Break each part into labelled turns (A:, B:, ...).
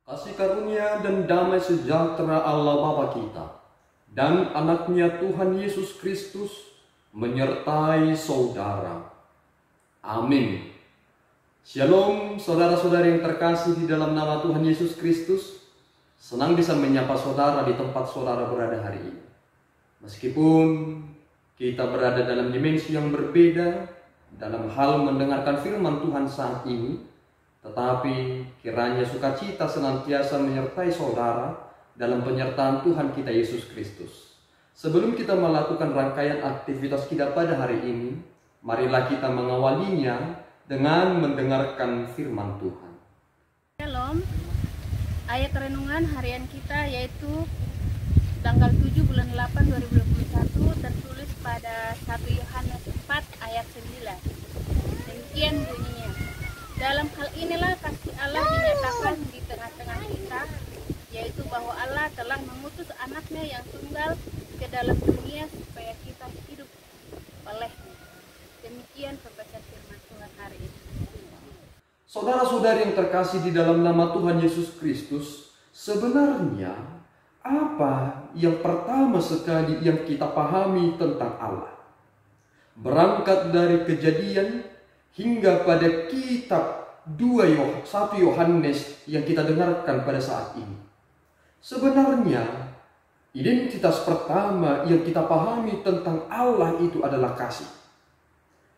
A: Kasih karunia dan damai sejahtera Allah Bapa kita dan anaknya Tuhan Yesus Kristus menyertai saudara. Amin. Shalom saudara-saudari yang terkasih di dalam nama Tuhan Yesus Kristus. Senang bisa menyapa saudara di tempat saudara berada hari ini. Meskipun kita berada dalam dimensi yang berbeda dalam hal mendengarkan firman Tuhan saat ini, tetapi kiranya sukacita senantiasa menyertai saudara dalam penyertaan Tuhan kita Yesus Kristus. Sebelum kita melakukan rangkaian aktivitas kita pada hari ini, marilah kita mengawalinya dengan mendengarkan firman Tuhan.
B: Shalom. Ayat renungan harian kita yaitu tanggal 7 bulan 8 2021, tertulis pada 1 Yohanes 4 ayat 9. Demikian bunyinya. Dalam hal inilah kasih Allah dinyatakan di tengah-tengah kita, yaitu bahwa Allah telah mengutus anaknya yang tunggal ke dalam dunia supaya kita hidup olehnya. Demikian pembacaan firman Tuhan hari ini.
A: Saudara-saudari yang terkasih di dalam nama Tuhan Yesus Kristus, sebenarnya apa yang pertama sekali yang kita pahami tentang Allah? Berangkat dari Kejadian hingga pada kitab 1 Yohanes yang kita dengarkan pada saat ini. Sebenarnya identitas pertama yang kita pahami tentang Allah itu adalah kasih.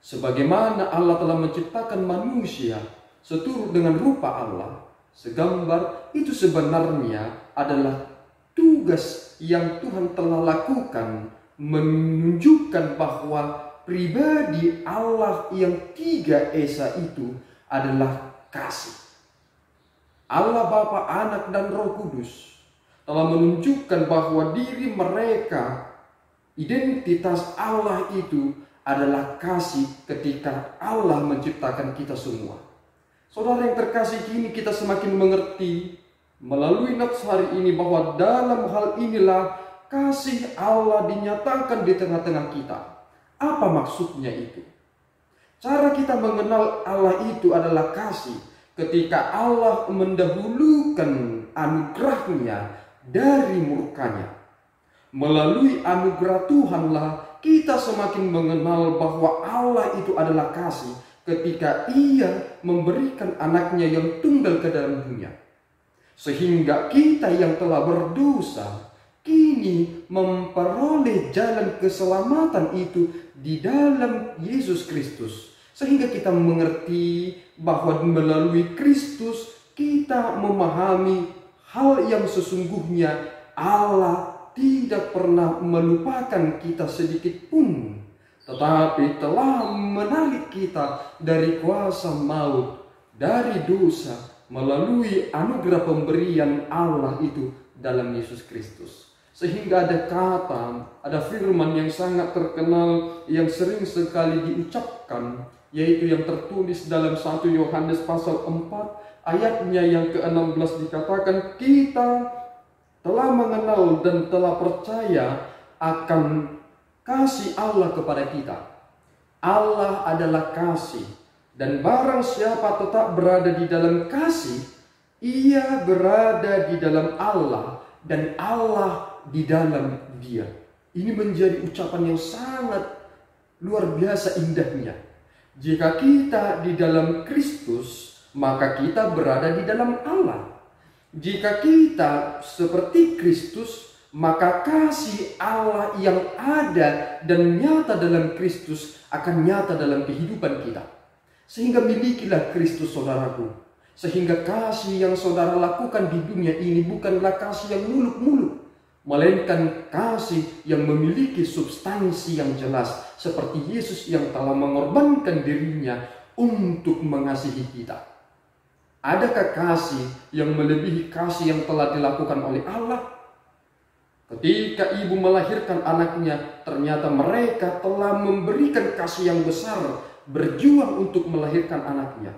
A: Sebagaimana Allah telah menciptakan manusia seturut dengan rupa Allah, segambar, itu sebenarnya adalah tugas yang Tuhan telah lakukan, menunjukkan bahwa pribadi Allah yang Tiga Esa itu adalah kasih. Allah Bapa, Anak, dan Roh Kudus telah menunjukkan bahwa diri mereka, identitas Allah itu adalah kasih ketika Allah menciptakan kita semua. Saudara yang terkasih, kini kita semakin mengerti melalui nats hari ini bahwa dalam hal inilah kasih Allah dinyatakan di tengah-tengah kita. Apa maksudnya itu? Cara kita mengenal Allah itu adalah kasih ketika Allah mendahulukan anugerahnya dari murkanya. Melalui anugerah Tuhanlah kita semakin mengenal bahwa Allah itu adalah kasih ketika Ia memberikan anaknya yang tunggal ke dalam dunia. Sehingga kita yang telah berdosa kini memperoleh jalan keselamatan itu di dalam Yesus Kristus. Sehingga kita mengerti bahwa melalui Kristus kita memahami hal yang sesungguhnya Allah tidak pernah melupakan kita sedikit pun, tetapi telah menarik kita dari kuasa maut, dari dosa, melalui anugerah pemberian Allah itu dalam Yesus Kristus. Sehingga ada firman yang sangat terkenal yang sering sekali diucapkan, yaitu yang tertulis dalam 1 Yohanes pasal 4 ayatnya yang ke-16 dikatakan, kita telah mengenal dan telah percaya akan kasih Allah kepada kita. Allah adalah kasih, dan barang siapa tetap berada di dalam kasih, ia berada di dalam Allah dan Allah di dalam dia. Ini menjadi ucapan yang sangat luar biasa indahnya. Jika kita di dalam Kristus, maka kita berada di dalam Allah. Jika kita seperti Kristus, maka kasih Allah yang ada dan nyata dalam Kristus akan nyata dalam kehidupan kita. Sehingga milikilah Kristus, saudaraku. Sehingga kasih yang saudara lakukan di dunia ini bukanlah kasih yang muluk-muluk, melainkan kasih yang memiliki substansi yang jelas, seperti Yesus yang telah mengorbankan dirinya untuk mengasihi kita. Adakah kasih yang melebihi kasih yang telah dilakukan oleh Allah? Ketika ibu melahirkan anaknya, ternyata mereka telah memberikan kasih yang besar, berjuang untuk melahirkan anaknya.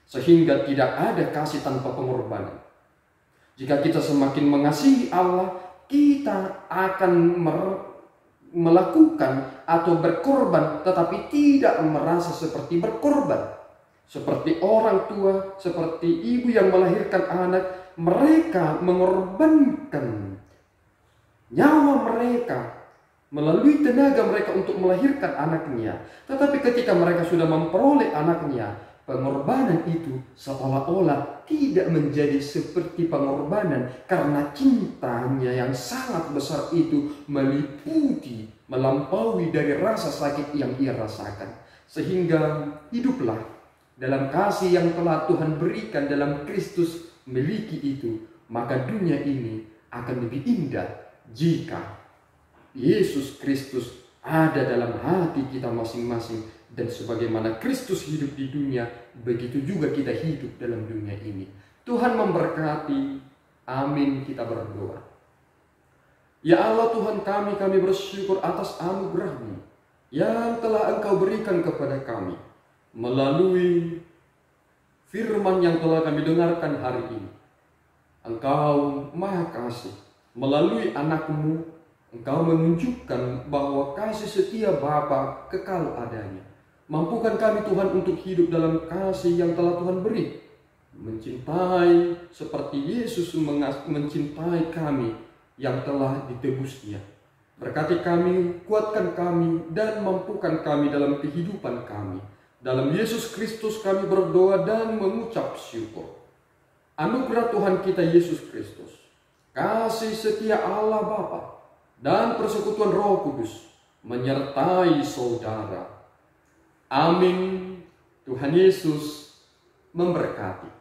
A: Sehingga tidak ada kasih tanpa pengorbanan. Jika kita semakin mengasihi Allah, kita akan melakukan atau berkorban, tetapi tidak merasa seperti berkorban. Seperti orang tua, seperti ibu yang melahirkan anak, mereka mengorbankan nyawa mereka melalui tenaga mereka untuk melahirkan anaknya. Tetapi ketika mereka sudah memperoleh anaknya, pengorbanan itu seolah-olah tidak menjadi seperti pengorbanan, karena cintanya yang sangat besar itu melampaui dari rasa sakit yang ia rasakan. Sehingga hiduplah dalam kasih yang telah Tuhan berikan dalam Kristus miliki itu. Maka dunia ini akan lebih indah jika Yesus Kristus ada dalam hati kita masing-masing. Dan sebagaimana Kristus hidup di dunia, begitu juga kita hidup dalam dunia ini. Tuhan memberkati. Amin. Kita berdoa. Ya Allah Tuhan kami bersyukur atas anugerah-Mu yang telah Engkau berikan kepada kami melalui firman yang telah kami dengarkan hari ini. Engkau Maha Kasih. Melalui anak-Mu, Engkau menunjukkan bahwa kasih setia Bapa kekal adanya. Mampukan kami Tuhan untuk hidup dalam kasih yang telah Tuhan beri. Mencintai seperti Yesus mencintai kami yang telah ditebusnya. Berkati kami, kuatkan kami, dan mampukan kami dalam kehidupan kami. Dalam Yesus Kristus kami berdoa dan mengucap syukur. Anugerah Tuhan kita Yesus Kristus, kasih setia Allah Bapa, dan persekutuan Roh Kudus menyertai saudara. Amin. Tuhan Yesus memberkati.